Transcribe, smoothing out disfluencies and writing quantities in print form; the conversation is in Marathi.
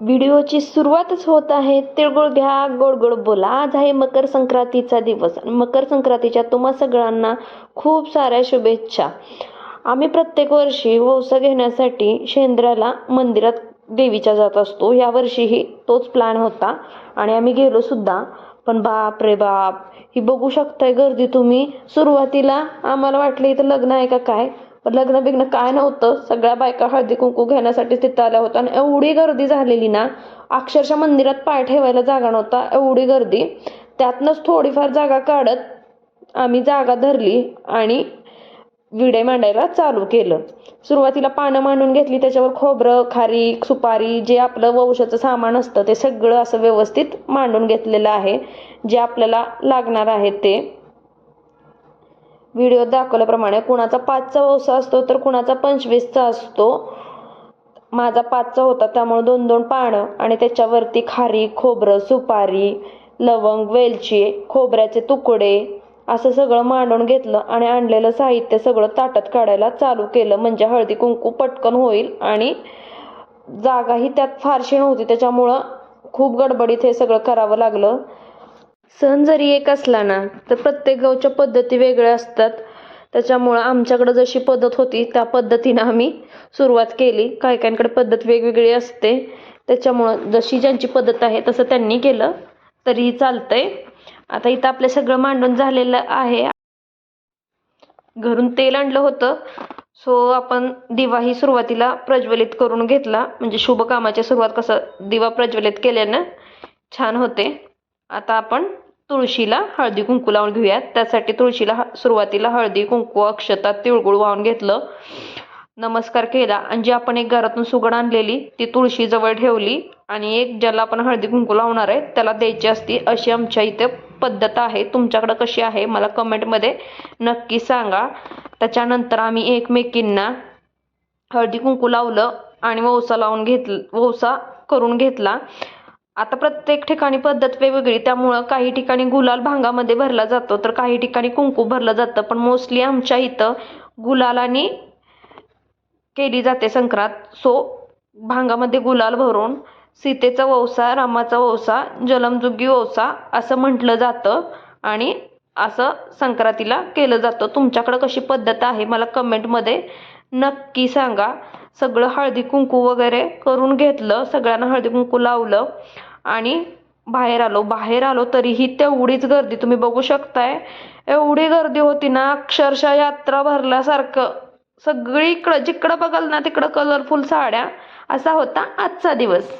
व्हिडिओची सुरुवातच होत आहे. तिळगुळ घ्या, गोड गोड बोला. आज आहे मकर संक्रांतीचा दिवस आणि मकर संक्रांतीच्या तुम्हा सगळ्यांना खूप साऱ्या शुभेच्छा. आम्ही प्रत्येक वर्षी वौसा घेण्यासाठी शेंद्र्याला मंदिरात देवीच्या जात असतो. यावर्षीही तोच प्लॅन होता आणि आम्ही गेलो सुद्धा. पण बाप रे बाप, ही बघू शकताय गर्दी तुम्ही. सुरुवातीला आम्हाला वाटलं इथं लग्न आहे का काय, पण लग्न बिग्न काय नव्हतं. सगळ्या बायका हळदी कुंकू घेण्यासाठी तिथं आल्या होत्या आणि एवढी गर्दी झालेली ना, अक्षरशः मंदिरात पाय ठेवायला जागा नव्हता, एवढी गर्दी. त्यातनंच थोडीफार जागा काढत आम्ही जागा धरली आणि विडे मांडायला चालू केलं. सुरुवातीला पानं मांडून घेतली, त्याच्यावर खोबरं, खारीक, सुपारी, जे आपलं वंशाचं सामान असतं ते सगळं असं व्यवस्थित मांडून घेतलेलं आहे. जे आपल्याला लागणार आहे ते व्हिडिओ दाखवल्याप्रमाणे. कुणाचा 5चा वौसा असतो तर कुणाचा 25चा असतो. माझा 5चा होता, त्यामुळे 2-2 पानं आणि त्याच्यावरती खारीक, खोबरं, सुपारी, लवंग, वेलची, खोबऱ्याचे तुकडे असं सगळं मांडून घेतलं आणि आणलेलं साहित्य सगळं ताटात काढायला चालू केलं. म्हणजे हळदी कुंकू पटकन होईल आणि जागाही त्यात फारशी नव्हती, त्याच्यामुळं खूप गडबडीत हे सगळं करावं लागलं. सण जरी एक असला ना, तर प्रत्येक गावच्या पद्धती वेगळ्या असतात. त्याच्यामुळं आमच्याकडं जशी पद्धत होती त्या पद्धतीनं आम्ही सुरुवात केली. काही काहींकडे पद्धत वेगवेगळी असते, त्याच्यामुळं जशी ज्यांची पद्धत आहे तसं त्यांनी केलं तरीही चालतंय. आता इथं आपलं सगळं मांडून झालेलं आहे. घरून तेल आणलं होतं, सो आपण दिवाही सुरुवातीला प्रज्वलित करून घेतला. म्हणजे शुभ कामाची सुरुवात कसं दिवा प्रज्वलित केल्यानं छान होते. आता आपण तुळशीला हळदी कुंकू लावून घेऊयात. त्यासाठी तुळशीला सुरुवातीला हळदी कुंकू, अक्षता, तिळगुळ वाहून घेतलं, नमस्कार केला आणि जी आपण एक घरातून सुगड आणलेली ती तुळशी जवळ ठेवली आणि एक ज्याला आपण हळदी कुंकू लावणार आहे त्याला द्यायची असती. अशी आमच्या इथे पद्धत आहे. तुमच्याकडे कशी आहे मला कमेंटमध्ये नक्की सांगा. त्याच्यानंतर आम्ही एकमेकींना हळदी कुंकू लावलं आणि वौसा करून घेतला. आता प्रत्येक ठिकाणी पद्धत वेगवेगळी, त्यामुळं काही ठिकाणी गुलाल भांगामध्ये भरला जातो तर काही ठिकाणी कुंकू भरलं जातं. पण मोस्टली आमच्या इथं गुलालाने केली जाते संक्रांत. सो भांगामध्ये गुलाल भरून सीतेचा वौसा, रामाचा वौसा, जलमजुगी वौसा असं म्हटलं जातं आणि असं संक्रांतीला केलं जातं. तुमच्याकडं कशी पद्धत आहे मला कमेंटमध्ये नक्की सांगा. सगळं हळदी कुंकू वगैरे करून घेतलं, सगळ्यांना हळदी कुंकू लावलं आणि बाहेर आलो तरीही तेवढीच गर्दी तुम्ही बघू शकताय. एवढी गर्दी होती ना, अक्षरशः यात्रा भरल्यासारखं. सगळीकडं जिकडं बघाल ना तिकडं कलरफुल साड्या. असा होता आजचा दिवस.